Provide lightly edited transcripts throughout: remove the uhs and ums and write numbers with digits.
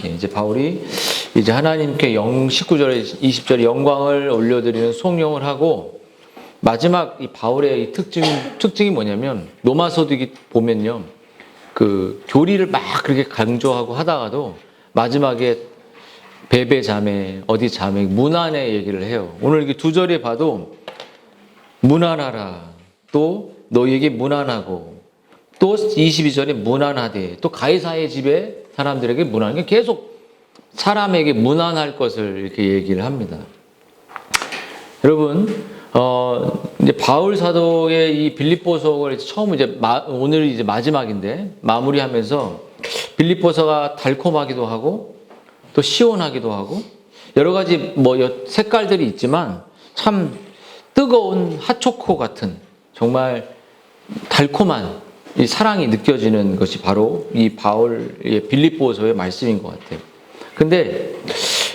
이제 바울이 이제 하나님께 19절에 20절에 영광을 올려드리는 송영을 하고, 마지막 이 바울의 이 특징이 뭐냐면, 로마서도 보면요, 그 교리를 막 그렇게 강조하고 하다가도 마지막에 베베 자매, 어디 자매, 문안의 얘기를 해요. 오늘 이렇게 2절에 봐도 문안하라, 또 너희에게 문안하고, 또 22절에 문안하되, 또 가이사의 집에 사람들에게 문안하게, 계속 사람에게 문안할 것을 이렇게 얘기를 합니다. 여러분, 이제 바울 사도의 이 빌립보서를 처음 오늘 이제 마지막인데 마무리하면서, 빌립보서가 달콤하기도 하고 또 시원하기도 하고 여러 가지 색깔들이 있지만 참 뜨거운 핫초코 같은 정말 달콤한 이 사랑이 느껴지는 것이 바로 이 바울의 빌립보서의 말씀인 것 같아요. 근데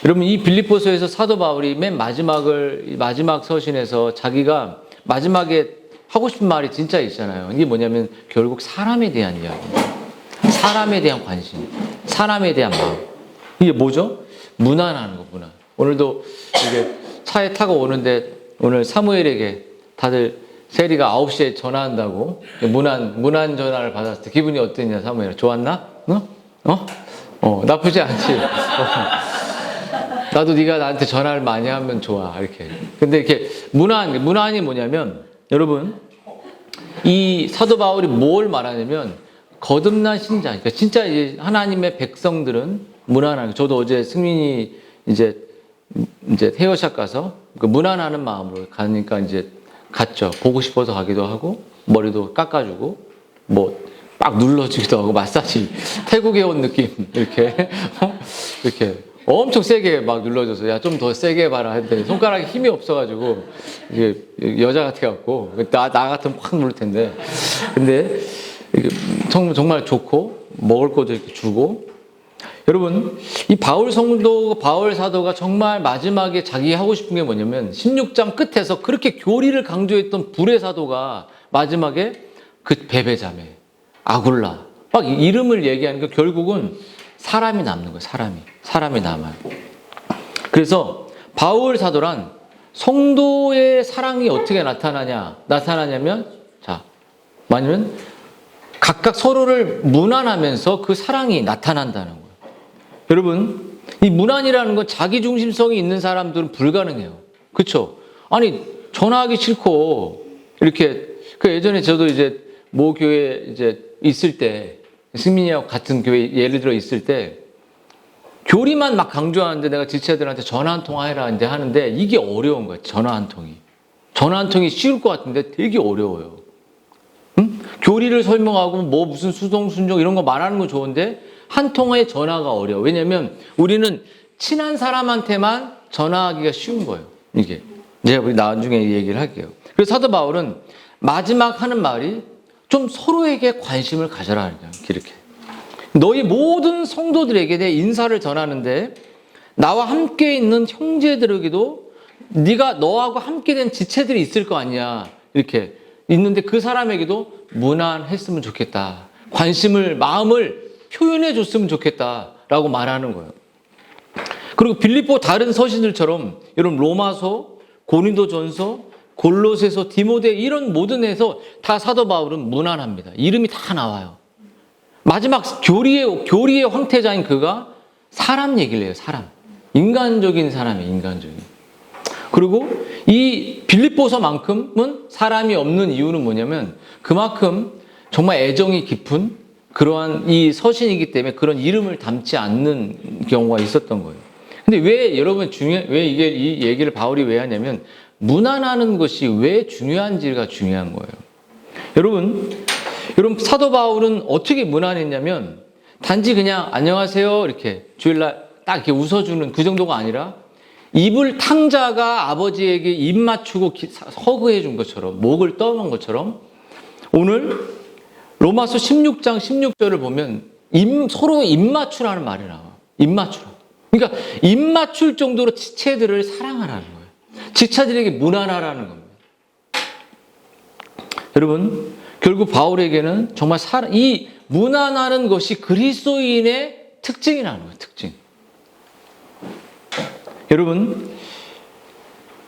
여러분, 이 빌립보서에서 사도 바울이 맨 마지막 서신에서 자기가 마지막에 하고 싶은 말이 진짜 있잖아요. 이게 뭐냐면 결국 사람에 대한 이야기, 사람에 대한 관심, 사람에 대한 마음. 이게 뭐죠? 문안하는 거, 문안. 오늘도 이게 차에 타고 오는데 오늘 사무엘에게 다들 세리가 9시에 전화한다고 문안 전화를 받았을 때 기분이 어땠냐, 사무엘? 좋았나? 나쁘지 않지. 나도 네가 나한테 전화를 많이 하면 좋아, 이렇게. 근데 이렇게 문안이 뭐냐면, 여러분, 이 사도 바울이 뭘 말하냐면, 거듭난 신자, 그러니까 진짜 이제 하나님의 백성들은 문안하는, 저도 어제 승민이 이제 헤어샵 가서 그 문안하는 마음으로 가니까 이제 갔죠. 보고 싶어서 가기도 하고, 머리도 깎아주고, 막 눌러주기도 하고, 마사지, 태국에 온 느낌, 이렇게, 이렇게. 엄청 세게 막 눌러줘서, 야, 좀 더 세게 해봐라 했더니 손가락에 힘이 없어가지고, 이게 여자 같아갖고, 나 같으면 확 누를 텐데. 근데 이게 정말 좋고, 먹을 것도 이렇게 주고. 여러분, 이 바울 사도가 정말 마지막에 자기 하고 싶은 게 뭐냐면, 16장 끝에서 그렇게 교리를 강조했던 불의 사도가 마지막에 그 베베자매, 아굴라, 막 이름을 얘기하니까 결국은 사람이 남는 거예요. 사람이 남아요. 그래서 바울 사도란 성도의 사랑이 어떻게 나타나냐면, 뭐냐면 각각 서로를 문안하면서 그 사랑이 나타난다는 거예요. 여러분, 이 문안이라는 건 자기중심성이 있는 사람들은 불가능해요. 그렇죠? 아니, 전화하기 싫고 이렇게, 예전에 저도 이제 모 교회 이제 있을 때, 승민이하고 같은 교회 예를 들어 있을 때 교리만 막 강조하는데 내가 지체들한테 전화 한 통 해라 이제 하는데, 이게 어려운 거야. 전화 한 통이 쉬울 것 같은데 되게 어려워요. 응? 교리를 설명하고 무슨 수동 순종 이런 거 말하는 건 좋은데 한 통의 전화가 어려워. 왜냐면 우리는 친한 사람한테만 전화하기가 쉬운 거예요. 이게 제가 우리 나중에 얘기를 할게요. 그래서 사도 바울은 마지막 하는 말이 좀 서로에게 관심을 가져라, 이렇게. 너희 모든 성도들에게 내 인사를 전하는데, 나와 함께 있는 형제들에게도 네가 너하고 함께 된 지체들이 있을 거 아니야, 이렇게 있는데 그 사람에게도 문안했으면 좋겠다, 마음을 표현해 줬으면 좋겠다라고 말하는 거예요. 그리고 빌립보 다른 서신들처럼 여러분, 로마서, 고린도전서, 골로새서, 디모데 이런 모든 에서 다 사도 바울은 문안합니다. 이름이 다 나와요. 마지막 교리의 황태자인 그가 사람 얘기를 해요. 인간적인 사람이에요. 인간적인. 그리고 이 빌립보서만큼은 사람이 없는 이유는 뭐냐면, 그만큼 정말 애정이 깊은 그러한 이 서신이기 때문에 그런 이름을 담지 않는 경우가 있었던 거예요. 근데 왜 여러분 왜 이 얘기를 바울이 왜 하냐면, 문안하는 것이 왜 중요한지가 중요한 거예요. 여러분 사도 바울은 어떻게 문안했냐면, 단지 그냥 안녕하세요 이렇게 주일날 딱 이렇게 웃어주는 그 정도가 아니라, 이불 탕자가 아버지에게 입 맞추고 허그해 준 것처럼, 목을 떠는 것처럼, 오늘 로마서 16장 16절을 보면 서로 입 맞추라는 말이 나와. 입 맞추라. 그러니까 입 맞출 정도로 지체들을 사랑하라는 거예요. 지체들에게 문안하라는 겁니다. 여러분, 결국 바울에게는 정말 이 문안하는 것이 그리스도인의 특징이라는 거예요. 특징. 여러분,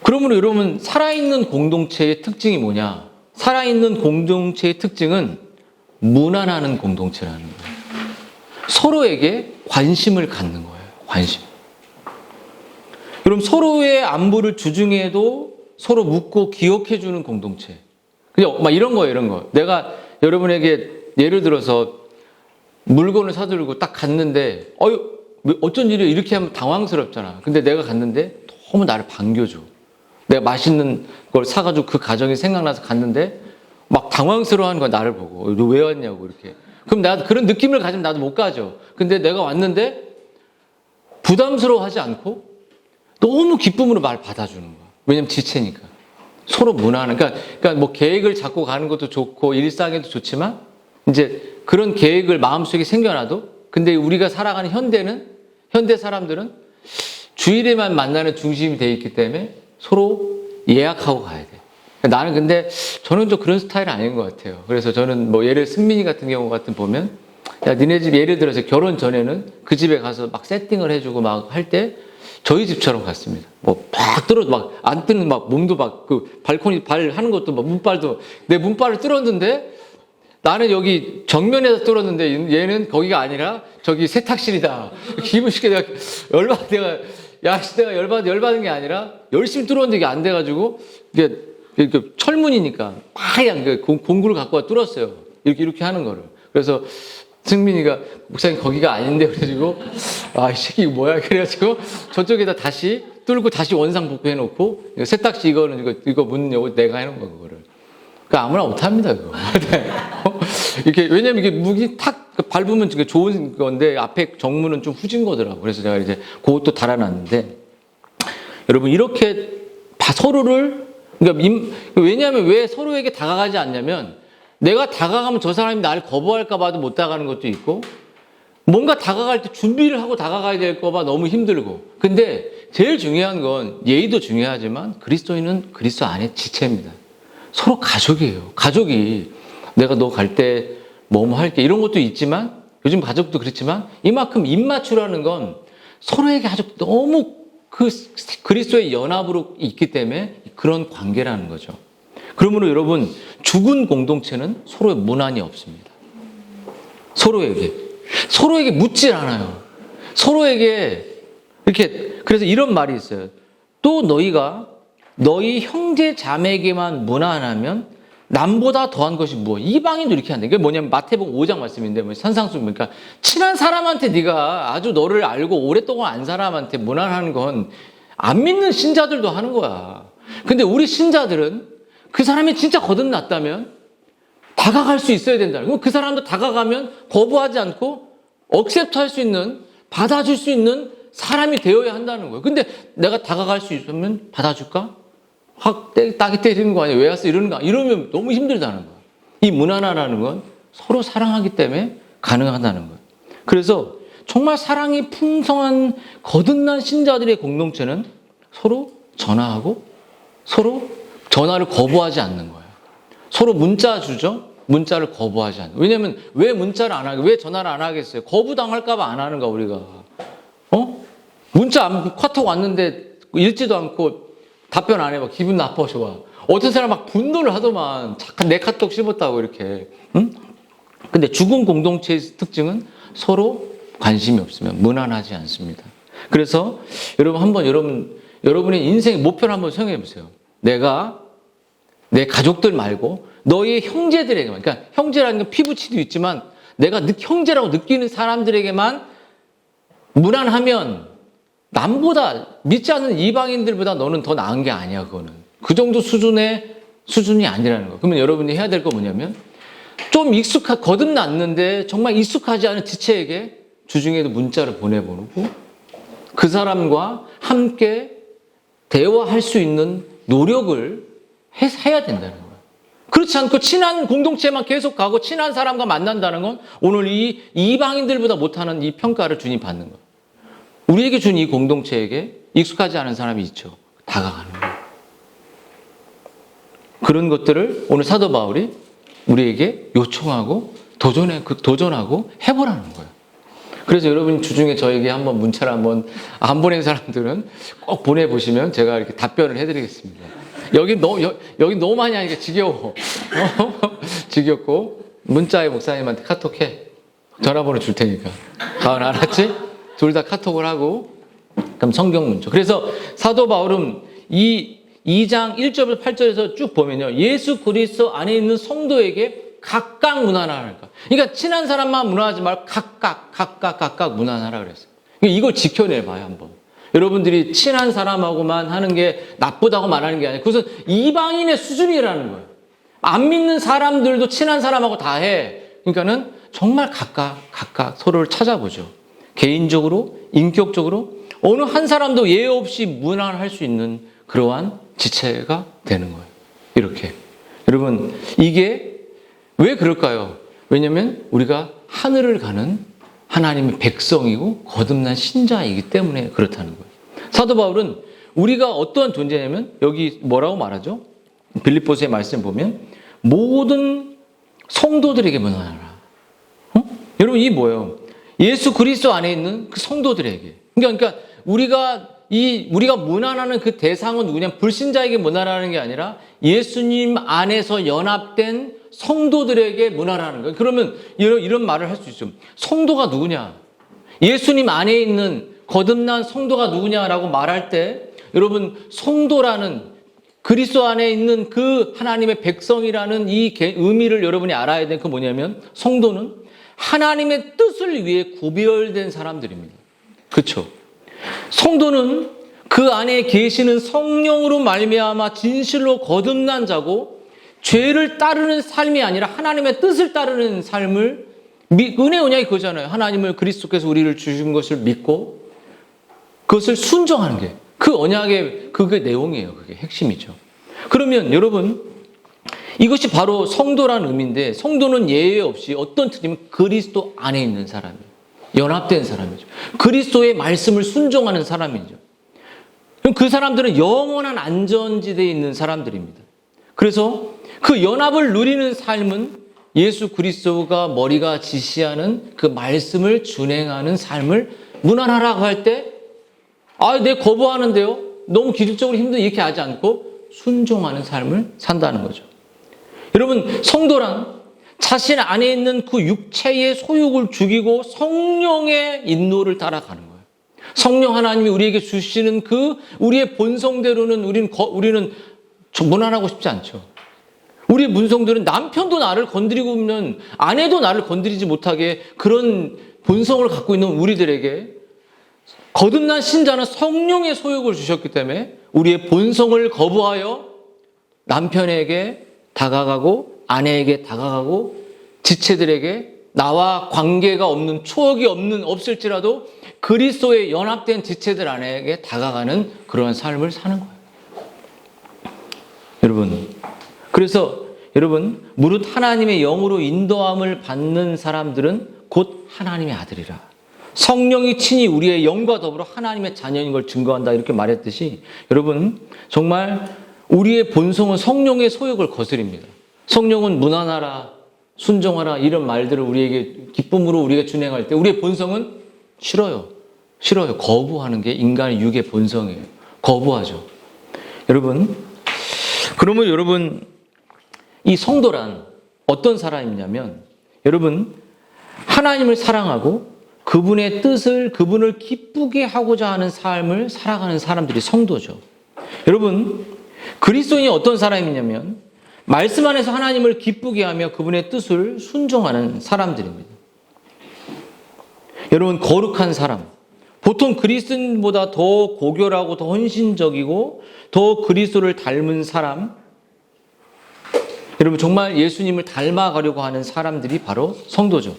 그러므로 여러분 살아있는 공동체의 특징이 뭐냐? 살아있는 공동체의 특징은 무난하는 공동체라는 거예요. 서로에게 관심을 갖는 거예요. 관심. 여러분 서로의 안부를 주중에도 서로 묻고 기억해주는 공동체. 그냥 막 이런 거예요. 이런 거. 내가 여러분에게 예를 들어서 물건을 사들고 딱 갔는데 어쩐 일이야 이렇게 하면 당황스럽잖아. 근데 내가 갔는데 너무 나를 반겨줘. 내가 맛있는 걸 사가지고 그 가정이 생각나서 갔는데 막 당황스러워하는 거야. 나를 보고 너 왜 왔냐고 이렇게. 그럼 나도 그런 느낌을 가지면 나도 못 가죠. 근데 내가 왔는데 부담스러워하지 않고 너무 기쁨으로 말 받아주는 거야. 왜냐면 지체니까. 서로 무난한. 그러니까 뭐 계획을 잡고 가는 것도 좋고 일상에도 좋지만 이제 그런 계획을 마음속에 생겨놔도 근데 우리가 살아가는 현대 사람들은 주일에만 만나는 중심이 돼 있기 때문에 서로 예약하고 가야 돼. 나는 근데 저는 좀 그런 스타일은 아닌 것 같아요. 그래서 저는 뭐 예를 승민이 같은 경우 같은 보면 야 니네 집 예를 들어서 결혼 전에는 그 집에 가서 막 세팅을 해주고 막 할 때 저희 집처럼 갔습니다. 뭐 막 뚫어도 막 안 뜨는 막 몸도 막 그 발코니 발 하는 것도 막 문발도 내 문발을 뚫었는데 나는 여기 정면에서 뚫었는데 얘는 거기가 아니라 저기 세탁실이다. 기분 쉽게 내가 열받은 게 아니라 열심히 뚫었는데 이게 안 돼가지고 이게 철문이니까 막 그냥 공구를 갖고 와 뚫었어요. 이렇게 하는 거를. 그래서 승민이가 목사님 거기가 아닌데 그래가지고 이 새끼 이거 뭐야 그래가지고 저쪽에다 다시 뚫고 다시 원상 복구해 놓고 세탁실 이거 문 여고 내가 해놓은 거 그거를. 그 아무나 못합니다 그거. 이렇게 왜냐면 이게 무기 탁 밟으면 좋은 건데 앞에 정문은 좀 후진 거더라고. 그래서 제가 이제 그것도 달아놨는데 여러분 이렇게 서로를 그러니까 왜냐하면 왜 서로에게 다가가지 않냐면 내가 다가가면 저 사람이 나를 거부할까 봐도 못 다가가는 것도 있고 뭔가 다가갈 때 준비를 하고 다가가야 될까 봐 너무 힘들고 근데 제일 중요한 건 예의도 중요하지만 그리스도인은 그리스도 안에 지체입니다. 서로 가족이에요. 가족이 내가 너 갈 때 뭐뭐 할게 이런 것도 있지만 요즘 가족도 그렇지만 이만큼 입맞추라는 건 서로에게 아주 너무 그 그리스도의 연합으로 있기 때문에 그런 관계라는 거죠. 그러므로 여러분 죽은 공동체는 서로의 문안이 없습니다. 서로에게 묻질 않아요. 서로에게 이렇게 그래서 이런 말이 있어요. 또 너희가 너희 형제 자매에게만 문안하면 남보다 더한 것이 무엇? 이방인도 이렇게 한다. 이게 뭐냐면 마태복음 5장 말씀인데 뭐 산상수 그러니까 친한 사람한테 네가 아주 너를 알고 오랫동안 안 사람한테 문안하는 건 안 믿는 신자들도 하는 거야. 근데 우리 신자들은 그 사람이 진짜 거듭났다면 다가갈 수 있어야 된다. 그럼 그 사람도 다가가면 거부하지 않고 억셉트 할 수 있는 받아줄 수 있는 사람이 되어야 한다는 거예요. 근데 내가 다가갈 수 있으면 받아줄까? 확 따기 때리는 거 아니야? 왜 왔어? 이러는가? 이러면 너무 힘들다는 거야. 이 문화라는 건 서로 사랑하기 때문에 가능하다는 거예요. 그래서 정말 사랑이 풍성한 거듭난 신자들의 공동체는 서로 전화하고 서로 전화를 거부하지 않는 거예요. 서로 문자 주죠? 문자를 거부하지 않는. 왜냐면 왜 문자를 안 하게, 왜 전화를 안 하겠어요? 거부당할까봐 안 하는가, 우리가. 문자 카톡 왔는데 읽지도 않고 답변 안 해봐. 기분 나빠, 좋아. 어떤 사람 막 분노를 하더만. 잠깐 내 카톡 씹었다고, 이렇게. 응? 근데 죽은 공동체의 특징은 서로 관심이 없으면 무난하지 않습니다. 그래서 여러분 한번 여러분의 인생의 목표를 한번 생각해 보세요. 내가 내 가족들 말고 너의 형제들에게만, 그러니까 형제라는 건 피부치도 있지만 내가 형제라고 느끼는 사람들에게만 무난하면 남보다 믿지 않는 이방인들보다 너는 더 나은 게 아니야. 그거는 그 정도 수준이 아니라는 거. 그러면 여러분이 해야 될 거 뭐냐면 좀 거듭났는데 정말 익숙하지 않은 지체에게 주중에도 문자를 보내보고 그 사람과 함께 대화할 수 있는 노력을 해야 된다는 거예요. 그렇지 않고 친한 공동체만 계속 가고 친한 사람과 만난다는 건 오늘 이 이방인들보다 못하는 이 평가를 주님 받는 거예요. 우리에게 준 이 공동체에게 익숙하지 않은 사람이 있죠. 다가가는 거예요. 그런 것들을 오늘 사도 바울이 우리에게 요청하고 도전하고 해보라는 거예요. 그래서 여러분 주중에 저에게 한번 문자를 한번 안 보낸 사람들은 꼭 보내보시면 제가 이렇게 답변을 해드리겠습니다. 여기 너무 많이 하니까 지겨워. 지겹고 문자에 목사님한테 카톡해. 전화번호 줄 테니까. 가은 알았지? 둘 다 카톡을 하고 그럼 성경 문자. 그래서 사도 바울은 이 2장 1절부터 8절에서 쭉 보면요. 예수 그리스도 안에 있는 성도에게 각각 문안하라. 그러니까 친한 사람만 문안하지 말고 각각 문안하라 그랬어요. 이걸 지켜내봐요 한번. 여러분들이 친한 사람하고만 하는 게 나쁘다고 말하는 게 아니라 그것은 이방인의 수준이라는 거예요. 안 믿는 사람들도 친한 사람하고 다 해. 그러니까는 정말 각각 서로를 찾아보죠. 개인적으로, 인격적으로 어느 한 사람도 예외 없이 문안할 수 있는 그러한 지체가 되는 거예요. 이렇게. 여러분, 이게 왜 그럴까요? 왜냐하면 우리가 하늘을 가는 하나님의 백성이고 거듭난 신자이기 때문에 그렇다는 거예요. 사도 바울은 우리가 어떠한 존재냐면 여기 뭐라고 말하죠? 빌립보서의 말씀 보면 모든 성도들에게 문안하라. 여러분 이 뭐예요? 예수 그리스도 안에 있는 그 성도들에게. 그러니까 우리가 문안하는 그 대상은 누구냐? 불신자에게 문안하는 게 아니라 예수님 안에서 연합된 성도들에게 문안하는 거예요. 그러면 이런 말을 할 수 있죠. 성도가 누구냐? 예수님 안에 있는 거듭난 성도가 누구냐라고 말할 때 여러분 성도라는 그리스도 안에 있는 그 하나님의 백성이라는 이 의미를 여러분이 알아야 되는 그 뭐냐면 성도는 하나님의 뜻을 위해 구별된 사람들입니다. 그렇죠? 성도는 그 안에 계시는 성령으로 말미암아 진실로 거듭난 자고 죄를 따르는 삶이 아니라 하나님의 뜻을 따르는 삶을 은혜 언약이 그거잖아요. 하나님을 그리스도께서 우리를 주신 것을 믿고 그것을 순종하는 게 그 언약의 그게 내용이에요. 그게 핵심이죠. 그러면 여러분 이것이 바로 성도라는 의미인데 성도는 예외 없이 어떤 틀이면 그리스도 안에 있는 사람이에요. 연합된 사람이죠. 그리스도의 말씀을 순종하는 사람이죠. 그 사람들은 영원한 안전지대에 있는 사람들입니다. 그래서 그 연합을 누리는 삶은 예수 그리스도가 머리가 지시하는 그 말씀을 준행하는 삶을 문안하라고 할 때 내 거부하는데요. 너무 기술적으로 힘든 이렇게 하지 않고 순종하는 삶을 산다는 거죠. 여러분 성도란 자신 안에 있는 그 육체의 소욕을 죽이고 성령의 인도를 따라가는 거예요. 성령 하나님이 우리에게 주시는 그 우리의 본성대로는 우리는 문안하고 싶지 않죠. 우리의 문성들은 남편도 나를 건드리고 보면 아내도 나를 건드리지 못하게 그런 본성을 갖고 있는 우리들에게 거듭난 신자는 성령의 소욕을 주셨기 때문에 우리의 본성을 거부하여 남편에게 다가가고 아내에게 다가가고 지체들에게 나와 관계가 없는 추억이 없을지라도 그리스도에 연합된 지체들 안에게 다가가는 그런 삶을 사는 거예요. 여러분, 그래서 여러분 무릇 하나님의 영으로 인도함을 받는 사람들은 곧 하나님의 아들이라. 성령이 친히 우리의 영과 더불어 하나님의 자녀인 걸 증거한다 이렇게 말했듯이 여러분 정말 우리의 본성은 성령의 소욕을 거스립니다. 성령은 문안하라, 순종하라 이런 말들을 우리에게 기쁨으로 우리가 준행할 때 우리의 본성은 싫어요. 거부하는 게 인간의 육의 본성이에요. 거부하죠. 여러분 그러면 여러분 이 성도란 어떤 사람이냐면 여러분 하나님을 사랑하고 그분의 뜻을 그분을 기쁘게 하고자 하는 삶을 살아가는 사람들이 성도죠. 여러분 그리스도인이 어떤 사람이냐면 말씀 안에서 하나님을 기쁘게 하며 그분의 뜻을 순종하는 사람들입니다. 여러분 거룩한 사람 보통 그리스도인보다 더 고결하고 더 헌신적이고 더 그리스도를 닮은 사람 여러분 정말 예수님을 닮아가려고 하는 사람들이 바로 성도죠.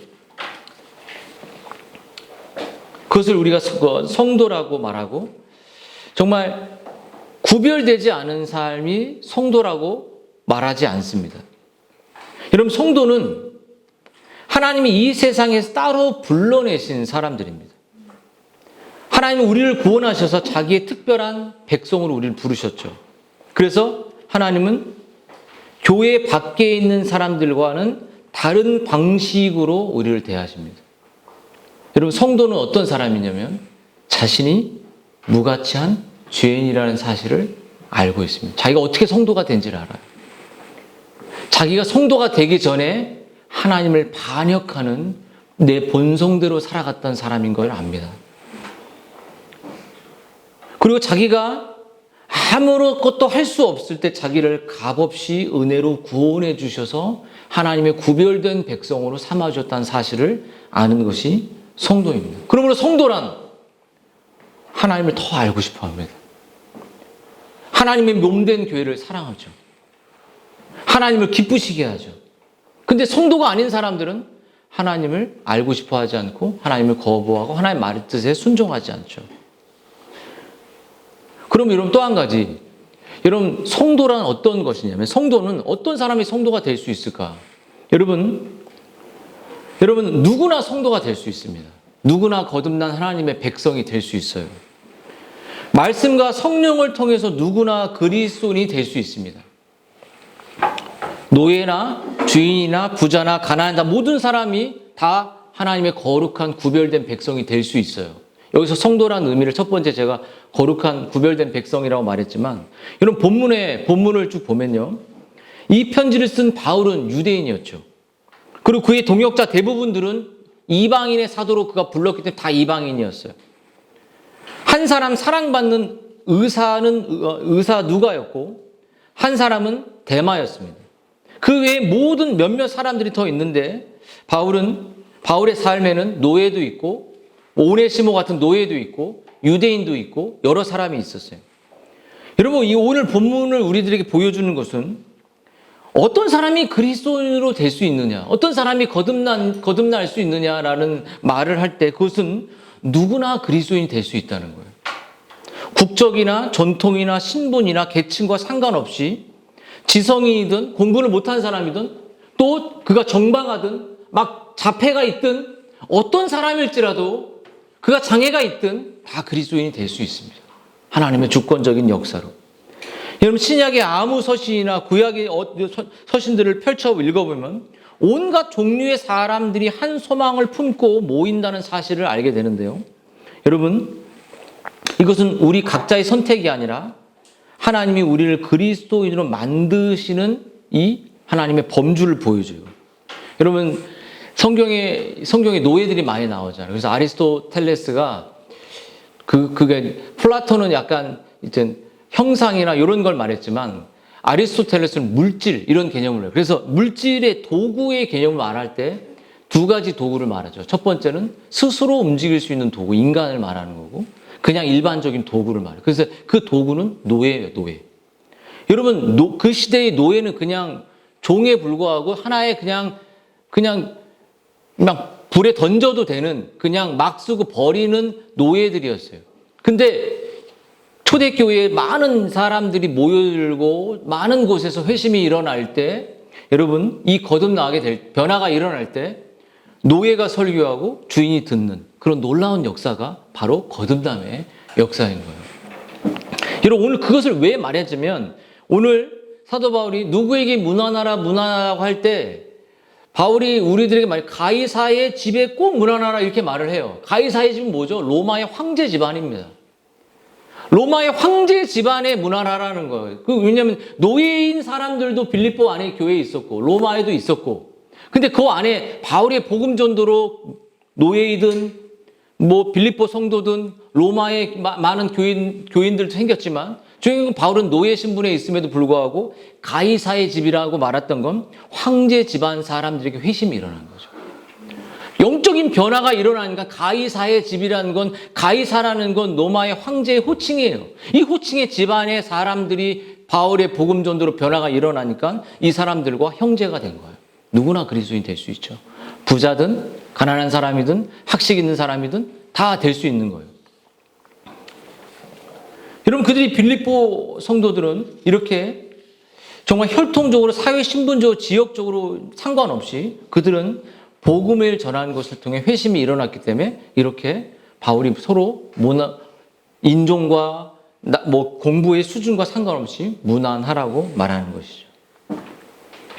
그것을 우리가 성도라고 말하고 정말 구별되지 않은 삶이 성도라고 말하지 않습니다. 여러분 성도는 하나님이 이 세상에서 따로 불러내신 사람들입니다. 하나님은 우리를 구원하셔서 자기의 특별한 백성으로 우리를 부르셨죠. 그래서 하나님은 교회 밖에 있는 사람들과는 다른 방식으로 우리를 대하십니다. 여러분, 성도는 어떤 사람이냐면 자신이 무가치한 죄인이라는 사실을 알고 있습니다. 자기가 어떻게 성도가 된지를 알아요. 자기가 성도가 되기 전에 하나님을 반역하는 내 본성대로 살아갔던 사람인 걸 압니다. 그리고 자기가 아무것도 할 수 없을 때 자기를 값없이 은혜로 구원해 주셔서 하나님의 구별된 백성으로 삼아주셨다는 사실을 아는 것이 성도입니다. 그러므로 성도란 하나님을 더 알고 싶어 합니다. 하나님의 몸된 교회를 사랑하죠. 하나님을 기쁘시게 하죠. 근데 성도가 아닌 사람들은 하나님을 알고 싶어 하지 않고 하나님을 거부하고 하나님의 말 뜻에 순종하지 않죠. 그럼 여러분, 또 한 가지, 여러분, 성도란 어떤 것이냐면, 성도는 어떤 사람이 성도가 될 수 있을까? 여러분 누구나 성도가 될 수 있습니다. 누구나 거듭난 하나님의 백성이 될 수 있어요. 말씀과 성령을 통해서 누구나 그리스도인이 될 수 있습니다. 노예나 주인이나 부자나 가난하다, 모든 사람이 다 하나님의 거룩한 구별된 백성이 될 수 있어요. 여기서 성도라는 의미를 첫 번째 제가 거룩한 구별된 백성이라고 말했지만, 여러분 본문을 쭉 보면요, 이 편지를 쓴 바울은 유대인이었죠. 그리고 그의 동역자 대부분들은 이방인의 사도로 그가 불렀기 때문에 다 이방인이었어요. 한 사람 사랑받는 의사는 의사 누가였고, 한 사람은 데마였습니다. 그 외에 모든 몇몇 사람들이 더 있는데, 바울의 삶에는 노예도 있고 오네시모 같은 노예도 있고 유대인도 있고 여러 사람이 있었어요. 여러분, 이 오늘 본문을 우리들에게 보여주는 것은 어떤 사람이 그리스도인으로 될 수 있느냐, 어떤 사람이 거듭날 수 있느냐라는 말을 할 때 그것은 누구나 그리스도인이 될 수 있다는 거예요. 국적이나 전통이나 신분이나 계층과 상관없이 지성인이든 공부를 못한 사람이든 또 그가 정방하든 막 자폐가 있든 어떤 사람일지라도 그가 장애가 있든 다 그리스도인이 될 수 있습니다. 하나님의 주권적인 역사로. 여러분, 신약의 아무 서신이나 구약의 서신들을 펼쳐 읽어보면 온갖 종류의 사람들이 한 소망을 품고 모인다는 사실을 알게 되는데요. 여러분, 이것은 우리 각자의 선택이 아니라 하나님이 우리를 그리스도인으로 만드시는 이 하나님의 범주를 보여줘요. 여러분, 성경에 노예들이 많이 나오잖아요. 그래서 아리스토텔레스가 그게 플라톤은 약간 이제 형상이나 이런 걸 말했지만 아리스토텔레스는 물질 이런 개념을 해요. 그래서 물질의 도구의 개념을 말할 때 두 가지 도구를 말하죠. 첫 번째는 스스로 움직일 수 있는 도구, 인간을 말하는 거고, 그냥 일반적인 도구를 말해요. 그래서 그 도구는 노예예요, 노예. 여러분, 그 시대의 노예는 그냥 종에 불과하고 하나의 그냥 불에 던져도 되는, 그냥 막 쓰고 버리는 노예들이었어요. 근데 초대교회에 많은 사람들이 모여들고 많은 곳에서 회심이 일어날 때, 여러분, 이 거듭나게 변화가 일어날 때 노예가 설교하고 주인이 듣는 그런 놀라운 역사가 바로 거듭남의 역사인 거예요. 여러분, 오늘 그것을 왜 말했냐면, 오늘 사도 바울이 누구에게 문안하라고 할 때 바울이 우리들에게 가이사의 집에 꼭 문안하라 이렇게 말을 해요. 가이사의 집은 뭐죠? 로마의 황제 집안입니다. 로마의 황제 집안에 문안하라는 거예요. 왜냐하면 노예인 사람들도 빌립보 안에 교회에 있었고 로마에도 있었고, 근데 그 안에 바울의 복음 전도로 노예이든 빌립보 성도든 로마에 많은 교인들도 생겼지만, 중요한 건 바울은 노예 신분에 있음에도 불구하고 가이사의 집이라고 말했던 건 황제 집안 사람들에게 회심이 일어난 거죠. 영적인 변화가 일어나니까 가이사의 집이라는 건, 가이사라는 건 로마의 황제의 호칭이에요. 이 호칭의 집안의 사람들이 바울의 복음 전도로 변화가 일어나니까 이 사람들과 형제가 된 거예요. 누구나 그리스도인 될 수 있죠. 부자든 가난한 사람이든 학식 있는 사람이든 다 될 수 있는 거예요. 여러분, 그들이 빌립보 성도들은 이렇게 정말 혈통적으로, 사회 신분적으로, 지역적으로 상관없이 그들은 복음을 전하는 것을 통해 회심이 일어났기 때문에 이렇게 바울이 서로 인종과 공부의 수준과 상관없이 문안하라고 말하는 것이죠.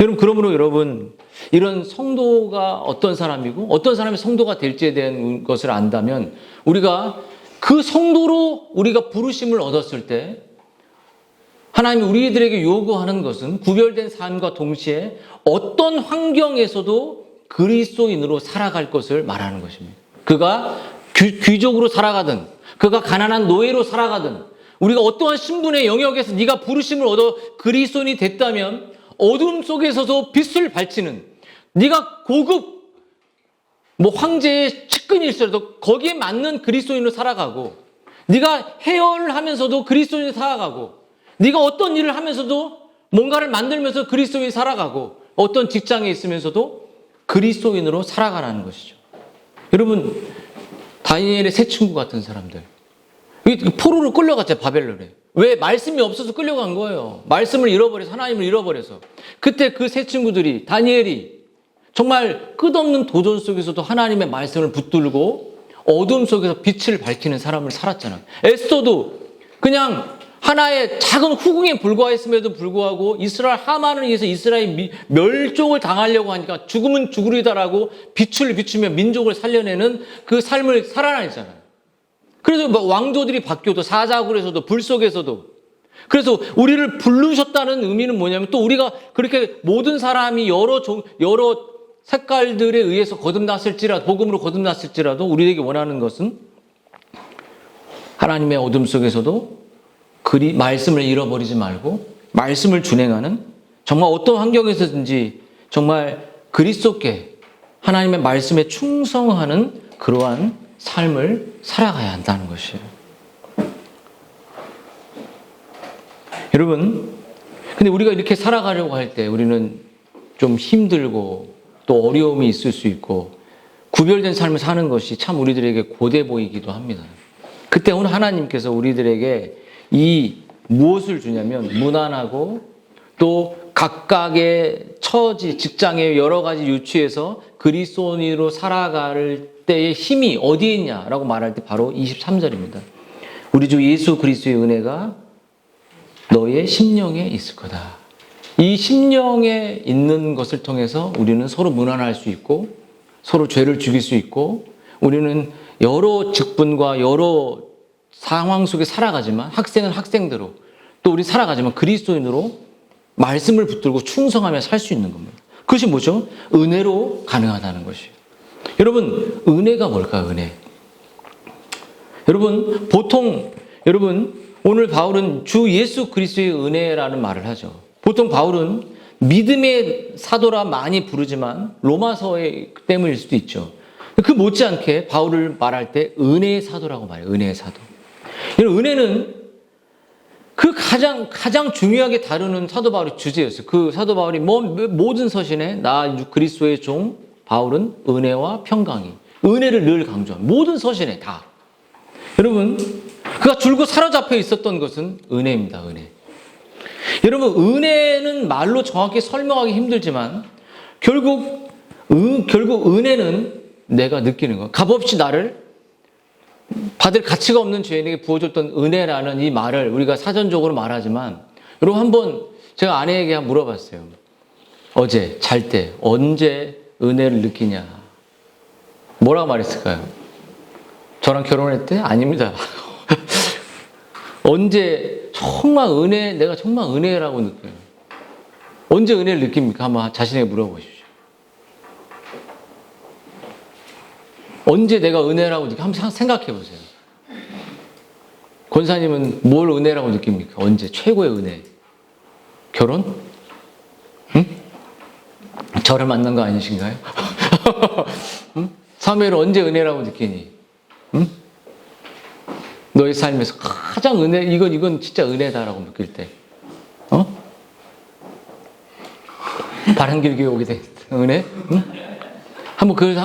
여러분, 그러므로 여러분, 이런 성도가 어떤 사람이고 어떤 사람이 성도가 될지에 대한 것을 안다면 우리가 그 성도로 우리가 부르심을 얻었을 때 하나님이 우리들에게 요구하는 것은 구별된 삶과 동시에 어떤 환경에서도 그리스도인으로 살아갈 것을 말하는 것입니다. 그가 귀족으로 살아가든 그가 가난한 노예로 살아가든 우리가 어떠한 신분의 영역에서 네가 부르심을 얻어 그리스도인이 됐다면 어둠 속에서도 빛을 발치는, 네가 고급 황제의 측근일지라도 거기에 맞는 그리스도인으로 살아가고, 네가 해열을 하면서도 그리스도인으로 살아가고, 네가 어떤 일을 하면서도 뭔가를 만들면서 그리스도인이 살아가고, 어떤 직장에 있으면서도 그리스도인으로 살아가라는 것이죠. 여러분, 다니엘의 세 친구 같은 사람들, 포로로 끌려갔죠, 바벨론에. 왜? 말씀이 없어서 끌려간 거예요. 말씀을 잃어버려서, 하나님을 잃어버려서. 그때 그 세 친구들이, 다니엘이 정말 끝없는 도전 속에서도 하나님의 말씀을 붙들고 어둠 속에서 빛을 밝히는 사람을 살았잖아요. 에스더도 그냥 하나의 작은 후궁에 불과했음에도 불구하고 이스라엘 하만을 위해서 이스라엘 멸종을 당하려고 하니까 죽으면 죽으리다라고 빛을 비추며 민족을 살려내는 그 삶을 살아냈잖아요. 그래서 왕조들이 바뀌어도 사자굴에서도 불 속에서도. 그래서 우리를 부르셨다는 의미는 뭐냐면 또 우리가 그렇게 모든 사람이 여러 색깔들에 의해서 거듭났을지라도, 복음으로 거듭났을지라도 우리에게 원하는 것은 하나님의 어둠 속에서도 말씀을 잃어버리지 말고 말씀을 준행하는, 정말 어떤 환경에서든지 정말 그리스도께 하나님의 말씀에 충성하는 그러한 삶을 살아가야 한다는 것이에요. 여러분, 근데 우리가 이렇게 살아가려고 할 때 우리는 좀 힘들고 또 어려움이 있을 수 있고 구별된 삶을 사는 것이 참 우리들에게 고돼 보이기도 합니다. 그때 오늘 하나님께서 우리들에게 이 무엇을 주냐면 무난하고 또 각각의 처지, 직장의 여러 가지 유치에서 그리스도인으로 살아갈 때의 힘이 어디에 있냐라고 말할 때 바로 23절입니다. 우리 주 예수 그리스도의 은혜가 너의 심령에 있을 거다. 이 심령에 있는 것을 통해서 우리는 서로 무난할 수 있고 서로 죄를 죽일 수 있고 우리는 여러 직분과 여러 상황 속에 살아가지만 학생은 학생대로 또 우리 살아가지만 그리스도인으로 말씀을 붙들고 충성하며 살 수 있는 겁니다. 그것이 뭐죠? 은혜로 가능하다는 것이에요. 여러분, 은혜가 뭘까요? 은혜. 여러분, 오늘 바울은 주 예수 그리스도의 은혜라는 말을 하죠. 보통 바울은 믿음의 사도라 많이 부르지만 로마서의 때문일 수도 있죠. 그 못지않게 바울을 말할 때 은혜의 사도라고 말해요. 은혜의 사도. 여러분, 은혜는 그 가장 중요하게 다루는 사도 바울의 주제였어요. 그 사도 바울이 모든 서신에 나 그리스도의 종 바울은 은혜와 평강이, 은혜를 늘 강조합니다. 모든 서신에 다. 여러분, 그가 줄곧 사로잡혀 있었던 것은 은혜입니다. 은혜. 여러분, 은혜는 말로 정확히 설명하기 힘들지만 결국 은혜는 내가 느끼는 거. 값없이 나를 받을 가치가 없는 죄인에게 부어줬던 은혜라는 이 말을 우리가 사전적으로 말하지만, 여러분, 한번 제가 아내에게 한번 물어봤어요. 어제 잘 때 언제 은혜를 느끼냐? 뭐라고 말했을까요? 저랑 결혼할 때? 아닙니다. 언제 정말 내가 정말 은혜라고 느껴요. 언제 은혜를 느낍니까? 한번 자신에게 물어보십시오. 언제 내가 은혜라고 느끼? 한번 생각해 보세요. 권사님은 뭘 은혜라고 느낍니까? 언제? 최고의 은혜. 결혼? 응? 저를 만난 거 아니신가요? 응? 사무엘은 언제 은혜라고 느끼니? 응? 너의 삶에서 가장 이건 진짜 은혜다라고 느낄 때. 바람길게 오게 된 은혜? 응?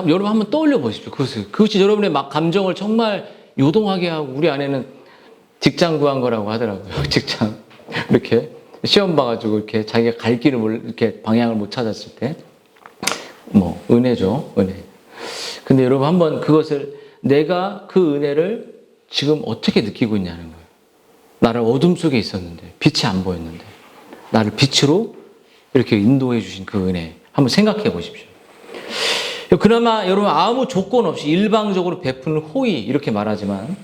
여러분 한번 떠올려 보십시오. 그것이 여러분의 감정을 정말 요동하게 하고, 우리 아내는 직장 구한 거라고 하더라고요. 직장. 이렇게 시험 봐가지고 이렇게 자기가 갈 길을 이렇게 방향을 못 찾았을 때. 은혜죠. 은혜. 근데 여러분 한번 그것을 내가 그 은혜를 지금 어떻게 느끼고 있냐는 거예요. 나를 어둠 속에 있었는데, 빛이 안 보였는데, 나를 빛으로 이렇게 인도해 주신 그 은혜 한번 생각해 보십시오. 그나마 여러분 아무 조건 없이 일방적으로 베푸는 호의 이렇게 말하지만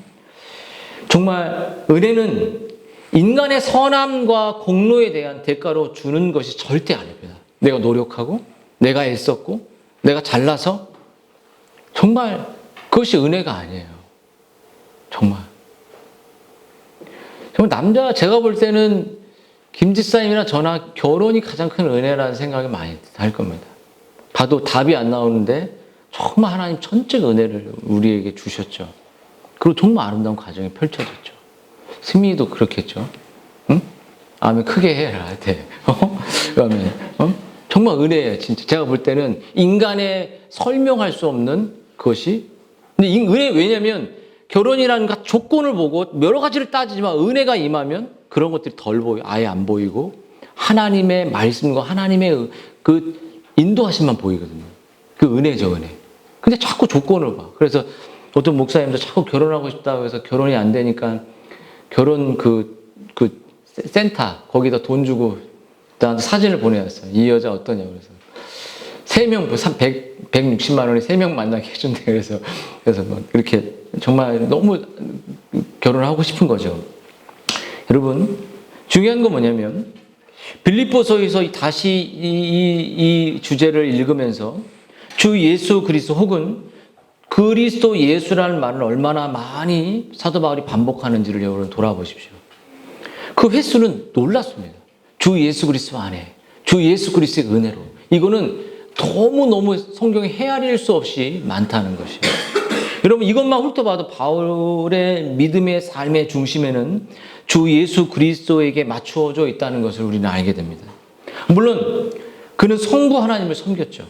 정말 은혜는 인간의 선함과 공로에 대한 대가로 주는 것이 절대 아닙니다. 내가 노력하고 내가 애썼고 내가 잘나서 정말 그것이 은혜가 아니에요. 정말 남자 제가 볼 때는 김지사님이나 저나 결혼이 가장 큰 은혜라는 생각이 많이 할 겁니다. 봐도 답이 안 나오는데 정말 하나님 전적 은혜를 우리에게 주셨죠. 그리고 정말 아름다운 과정이 펼쳐졌죠. 승민이도 그렇겠죠. 응? 아멘 크게 해라. 아멘. 정말 은혜예요. 진짜 제가 볼 때는 인간의 설명할 수 없는 것이. 근데 은혜 왜냐면 결혼이라는 조건을 보고 여러 가지를 따지지만 은혜가 임하면 그런 것들이 덜 보여 아예 안 보이고 하나님의 말씀과 하나님의 그 인도하심만 보이거든요. 그 은혜죠, 은혜. 근데 자꾸 조건을 봐. 그래서 어떤 목사님도 자꾸 결혼하고 싶다고 해서 결혼이 안 되니까 결혼 그 센터 거기다 돈 주고 나한테 사진을 보내왔어요. 이 여자 어떠냐고 그래서 3명 160만 원에 3명 만나게 해준대. 그래서 뭐 이렇게 정말 너무 결혼하고 싶은 거죠. 여러분 중요한 건 뭐냐면 빌립보서에서 다시 이 주제를 읽으면서 주 예수 그리스도 혹은 그리스도 예수라는 말을 얼마나 많이 사도 바울이 반복하는지를 여러분 돌아보십시오. 그 횟수는 놀랍습니다. 주 예수 그리스도 안에 주 예수 그리스도의 은혜로 이거는 너무너무 성경에 헤아릴 수 없이 많다는 것이에요. 여러분 이것만 훑어봐도 바울의 믿음의 삶의 중심에는 주 예수 그리스도에게 맞추어져 있다는 것을 우리는 알게 됩니다. 물론 그는 성부 하나님을 섬겼죠.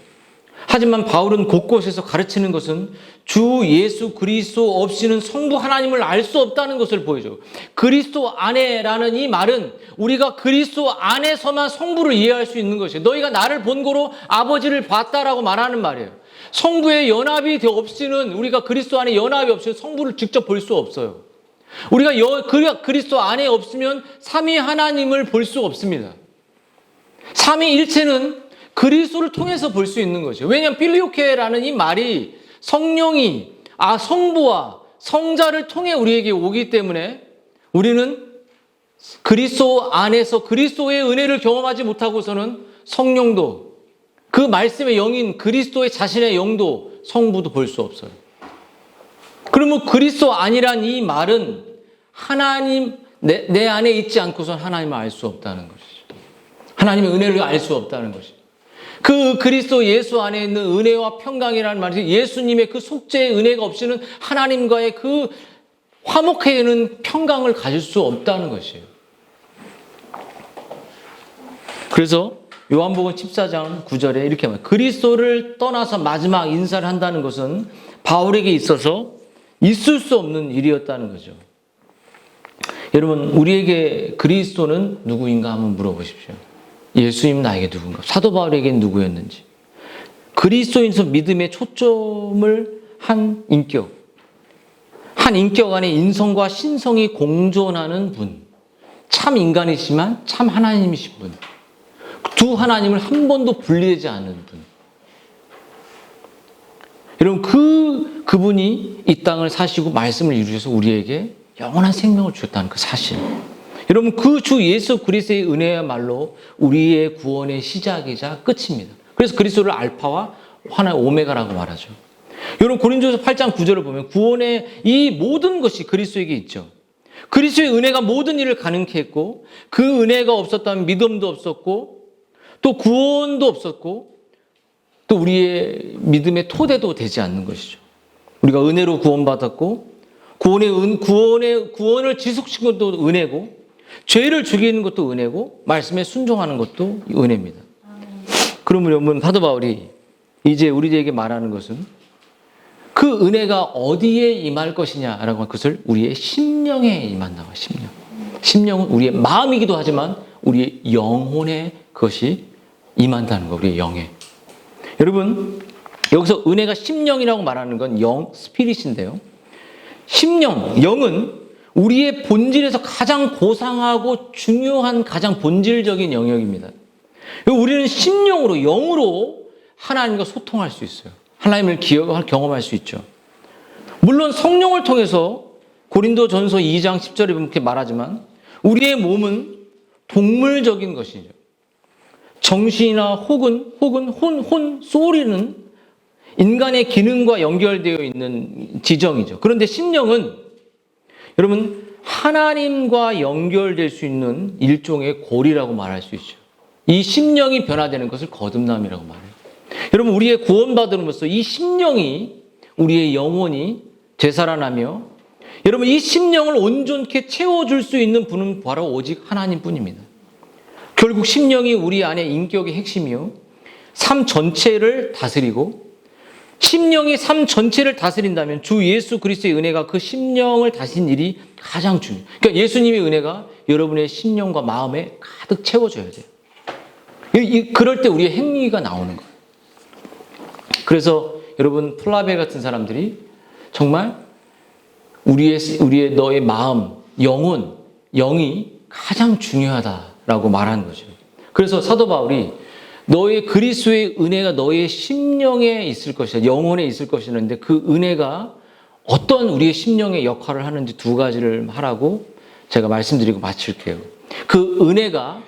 하지만 바울은 곳곳에서 가르치는 것은 주 예수 그리스도 없이는 성부 하나님을 알 수 없다는 것을 보여줘요. 그리스도 안에라는 이 말은 우리가 그리스도 안에서만 성부를 이해할 수 있는 것이에요. 너희가 나를 본고로 아버지를 봤다라고 말하는 말이에요. 성부의 연합이 없이는 우리가 그리스도 안에 연합이 없이는 성부를 직접 볼 수 없어요. 우리가 그리스도 안에 없으면 삼위 하나님을 볼 수 없습니다. 삼위일체는 그리스도를 통해서 볼 수 있는 것이에요. 왜냐하면 필리오케라는 이 말이 성령이 성부와 성자를 통해 우리에게 오기 때문에 우리는 그리스도 안에서 그리스도의 은혜를 경험하지 못하고서는 성령도 그 말씀의 영인 그리스도의 자신의 영도 성부도 볼 수 없어요. 그러면 그리스도 아니란 이 말은 하나님 내 안에 있지 않고선 하나님을 알 수 없다는 것이죠. 하나님의 은혜를 알 수 없다는 것이죠. 그 그리스도 예수 안에 있는 은혜와 평강이라는 말이 예수님의 그 속죄의 은혜가 없이는 하나님과의 그 화목해 있는 평강을 가질 수 없다는 것이에요. 그래서 요한복음 14장 9절에 이렇게 말해요. 그리스도를 떠나서 마지막 인사를 한다는 것은 바울에게 있어서 있을 수 없는 일이었다는 거죠. 여러분 우리에게 그리스도는 누구인가 한번 물어보십시오. 예수님 나에게 누군가? 사도 바울에게는 누구였는지. 그리스도인에서 믿음의 초점을 한 인격. 한 인격 안에 인성과 신성이 공존하는 분. 참 인간이지만 참 하나님이신 분. 두 하나님을 한 번도 분리되지 않는 분. 여러분 그분이 이 땅을 사시고 말씀을 이루셔서 우리에게 영원한 생명을 주셨다는 그 사실. 여러분 그 주 예수 그리스도의 은혜야말로 우리의 구원의 시작이자 끝입니다. 그래서 그리스도를 알파와 하나의 오메가라고 말하죠. 여러분 고린도서 8장 9절을 보면 구원의 이 모든 것이 그리스도에게 있죠. 그리스도의 은혜가 모든 일을 가능케 했고 그 은혜가 없었다면 믿음도 없었고 또 구원도 없었고 또 우리의 믿음의 토대도 되지 않는 것이죠. 우리가 은혜로 구원받았고 구원을 지속시키는 것도 은혜고 죄를 죽이는 것도 은혜고 말씀에 순종하는 것도 은혜입니다. 그러면 여러분 사도 바울이 이제 우리에게 말하는 것은 그 은혜가 어디에 임할 것이냐라고 한 것을 우리의 심령에 임한다고. 심령은 우리의 마음이기도 하지만 우리의 영혼에 그것이 임한다는 거. 우리의 영에. 여러분 여기서 은혜가 심령이라고 말하는 건 영, 스피릿인데요. 심령, 영은 우리의 본질에서 가장 고상하고 중요한 가장 본질적인 영역입니다. 우리는 심령으로, 영으로 하나님과 소통할 수 있어요. 하나님을 경험할 수 있죠. 물론 성령을 통해서 고린도전서 2장 10절에 보면 그렇게 말하지만 우리의 몸은 동물적인 것이죠. 정신이나 혹은 소리는 인간의 기능과 연결되어 있는 지정이죠. 그런데 심령은 여러분 하나님과 연결될 수 있는 일종의 고리라고 말할 수 있죠. 이 심령이 변화되는 것을 거듭남이라고 말해요. 여러분 우리의 구원받음으로써 이 심령이 우리의 영혼이 되살아나며 여러분 이 심령을 온전케 채워줄 수 있는 분은 바로 오직 하나님뿐입니다. 결국 심령이 우리 안에 인격의 핵심이요. 삶 전체를 다스리고 심령이 삶 전체를 다스린다면 주 예수 그리스도의 은혜가 그 심령을 다스린 일이 가장 중요해요. 그러니까 예수님의 은혜가 여러분의 심령과 마음에 가득 채워져야 돼요. 그럴 때 우리의 행위가 나오는 거예요. 그래서 여러분 플라베 같은 사람들이 정말 우리의 너의 마음, 영혼, 영이 가장 중요하다라고 말하는 거죠. 그래서 사도 바울이 너의 그리스도의 은혜가 너의 심령에 있을 것이다. 영혼에 있을 것이라는데 그 은혜가 어떤 우리의 심령의 역할을 하는지 두 가지를 하라고 제가 말씀드리고 마칠게요. 그 은혜가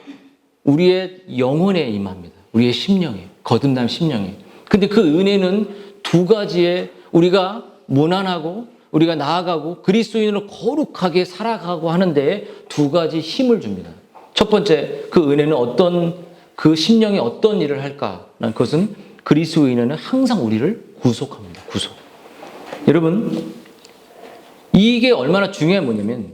우리의 영혼에 임합니다. 우리의 심령에, 거듭난 심령에. 근데 그 은혜는 두 가지의 우리가 무난하고 우리가 나아가고 그리스도인으로 거룩하게 살아가고 하는데 두 가지 힘을 줍니다. 첫 번째, 그 은혜는 그 심령이 어떤 일을 할까라는 것은 그리스도인은 항상 우리를 구속합니다. 구속. 여러분, 이게 얼마나 중요한 뭐냐면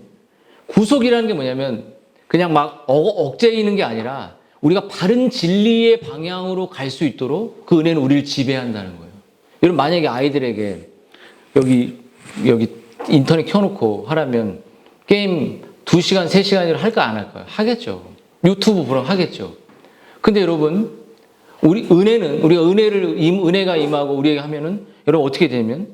구속이라는 게 뭐냐면 그냥 막 억제이는 게 아니라 우리가 바른 진리의 방향으로 갈 수 있도록 그 은혜는 우리를 지배한다는 거예요. 여러분 만약에 아이들에게 여기 인터넷 켜놓고 하라면 게임 2시간, 3시간을 할까 안 할까요? 하겠죠. 유튜브 보러 하겠죠. 근데 여러분 우리가 은혜가 임하고 우리에게 하면은 여러분 어떻게 되면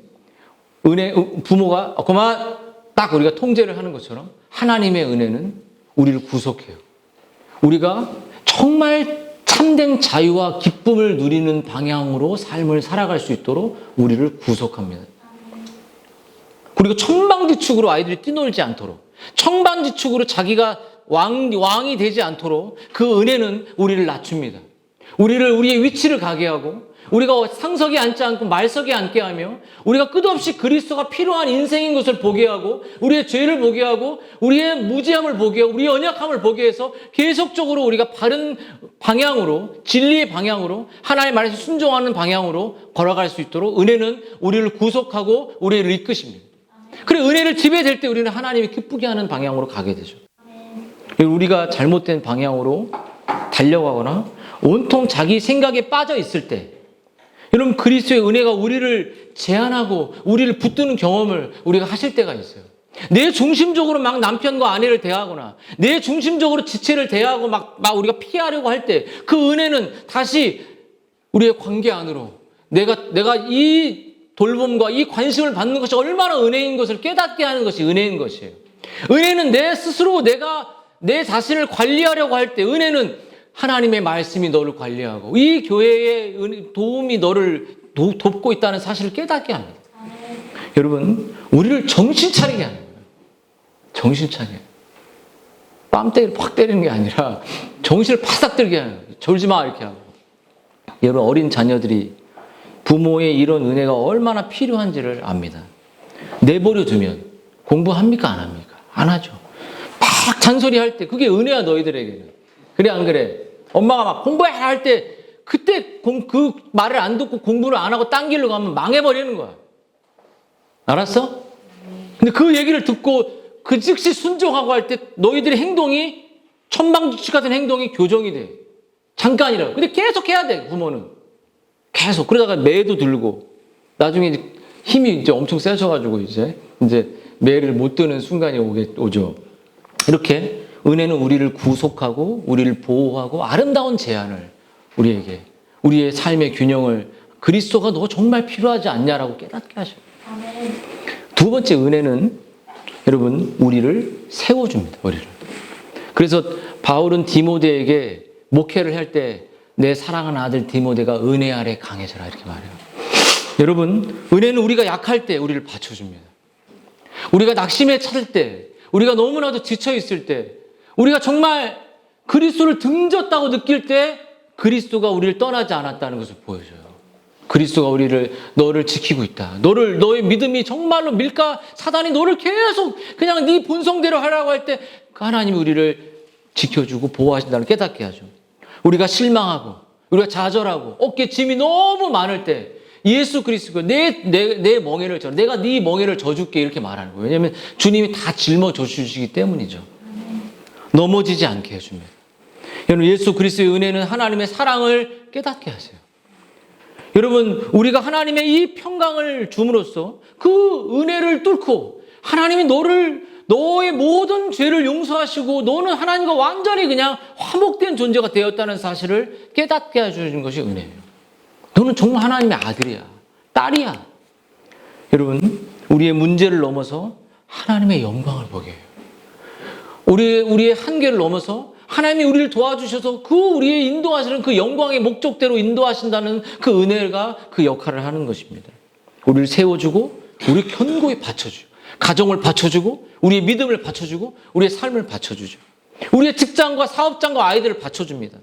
부모가 그만 딱 우리가 통제를 하는 것처럼 하나님의 은혜는 우리를 구속해요. 우리가 정말 참된 자유와 기쁨을 누리는 방향으로 삶을 살아갈 수 있도록 우리를 구속합니다. 그리고 천방지축으로 아이들이 뛰놀지 않도록 천방지축으로 자기가 왕이 되지 않도록 그 은혜는 우리를 낮춥니다. 우리의 위치를 가게 하고 우리가 상석에 앉지 않고 말석에 앉게 하며 우리가 끝없이 그리스도가 필요한 인생인 것을 보게 하고 우리의 죄를 보게 하고 우리의 무지함을 보게 하고 우리의 연약함을 보게 해서 계속적으로 우리가 바른 방향으로 진리의 방향으로 하나님의 말에 순종하는 방향으로 걸어갈 수 있도록 은혜는 우리를 구속하고 우리를 이끄십니다. 그래 은혜를 지배될 때 우리는 하나님이 기쁘게 하는 방향으로 가게 되죠. 우리가 잘못된 방향으로 달려가거나 온통 자기 생각에 빠져 있을 때 여러분 그리스도의 은혜가 우리를 제한하고 우리를 붙드는 경험을 우리가 하실 때가 있어요. 내 중심적으로 막 남편과 아내를 대하거나 내 중심적으로 지체를 대하고 막 우리가 피하려고 할 때 그 은혜는 다시 우리의 관계 안으로 내가 이 돌봄과 이 관심을 받는 것이 얼마나 은혜인 것을 깨닫게 하는 것이 은혜인 것이에요. 은혜는 내 스스로 내 자신을 관리하려고 할 때 은혜는 하나님의 말씀이 너를 관리하고 이 교회의 도움이 너를 돕고 있다는 사실을 깨닫게 합니다. 여러분 우리를 정신 차리게 하는 거예요. 정신 차리게. 뺨때기를 팍 때리는 게 아니라 정신을 바싹 들게 하는 거예요. 졸지 마 이렇게 하고. 여러분 어린 자녀들이 부모의 이런 은혜가 얼마나 필요한지를 압니다. 내버려 두면 공부합니까 안 합니까? 안 하죠. 막 잔소리할 때 그게 은혜야 너희들에게는. 그래 안 그래? 엄마가 막 공부해라 할 때 그때 그 말을 안 듣고 공부를 안 하고 딴 길로 가면 망해버리는 거야. 알았어? 근데 그 얘기를 듣고 그 즉시 순종하고 할 때 너희들의 행동이 천방지축 같은 행동이 교정이 돼. 잠깐이라고. 근데 계속 해야 돼 부모는. 계속. 그러다가 매도 들고 나중에 이제 힘이 이제 엄청 세셔가지고 이제 매를 못 드는 순간이 오죠. 이렇게 은혜는 우리를 구속하고 우리를 보호하고 아름다운 제안을 우리에게 우리의 삶의 균형을 그리스도가 너 정말 필요하지 않냐라고 깨닫게 하셔요. 두 번째 은혜는 여러분 우리를 세워줍니다. 우리를. 그래서 바울은 디모데에게 목회를 할 때 내 사랑하는 아들 디모데가 은혜 아래 강해져라 이렇게 말해요. 여러분, 은혜는 우리가 약할 때 우리를 받쳐줍니다. 우리가 낙심에 차를 때, 우리가 너무나도 지쳐 있을 때, 우리가 정말 그리스도를 등졌다고 느낄 때 그리스도가 우리를 떠나지 않았다는 것을 보여줘요. 그리스도가 너를 지키고 있다. 너의 믿음이 정말로 사단이 너를 계속 그냥 네 본성대로 하라고 할 때 하나님이 우리를 지켜주고 보호하신다는 걸 깨닫게 하죠. 우리가 실망하고 우리가 좌절하고 어깨에 짐이 너무 많을 때 예수 그리스도가 내 멍에를 져, 내가 네 멍에를 져줄게 이렇게 말하는 거예요. 왜냐하면 주님이 다 짊어져 주시기 때문이죠. 넘어지지 않게 해줍니다. 여러분, 예수 그리스도의 은혜는 하나님의 사랑을 깨닫게 하세요. 여러분, 우리가 하나님의 이 평강을 줌으로써 그 은혜를 뚫고 하나님이 너의 모든 죄를 용서하시고 너는 하나님과 완전히 그냥 화목된 존재가 되었다는 사실을 깨닫게 해주는 것이 은혜예요. 너는 정말 하나님의 아들이야, 딸이야. 여러분, 우리의 문제를 넘어서 하나님의 영광을 보게 해요. 우리의 한계를 넘어서 하나님이 우리를 도와주셔서 우리의 인도하시는 그 영광의 목적대로 인도하신다는 그 은혜가 그 역할을 하는 것입니다. 우리를 세워주고 우리 견고히 받쳐주고 가정을 받쳐주고 우리의 믿음을 받쳐주고 우리의 삶을 받쳐주죠. 우리의 직장과 사업장과 아이들을 받쳐줍니다.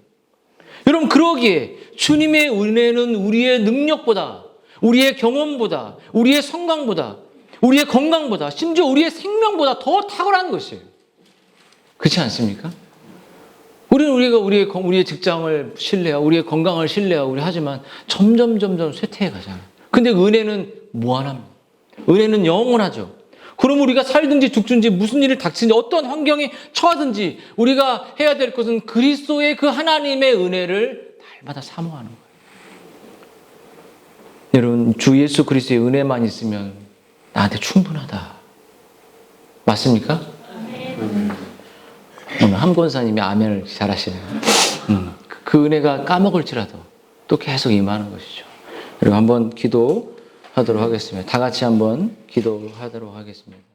여러분, 그러기에 주님의 은혜는 우리의 능력보다, 우리의 경험보다, 우리의 성광보다, 우리의 건강보다, 심지어 우리의 생명보다 더 탁월한 것이에요. 그렇지 않습니까? 우리는 우리의 직장을 신뢰하고 우리의 건강을 신뢰하고 하지만 점점 쇠퇴해 가잖아요. 근데 은혜는 무한합니다. 은혜는 영원하죠. 그럼 우리가 살든지 죽든지 무슨 일을 닥치든지 어떤 환경에 처하든지 우리가 해야 될 것은 그리스도의 그 하나님의 은혜를 날마다 사모하는 거예요. 여러분, 주 예수 그리스도의 은혜만 있으면 나한테 충분하다. 맞습니까? 오늘 함권사님이 아멘을 잘하시네요. 그 은혜가 까먹을지라도 또 계속 임하는 것이죠. 그리고 한번 기도하도록 하겠습니다. 다 같이 한번 기도하도록 하겠습니다.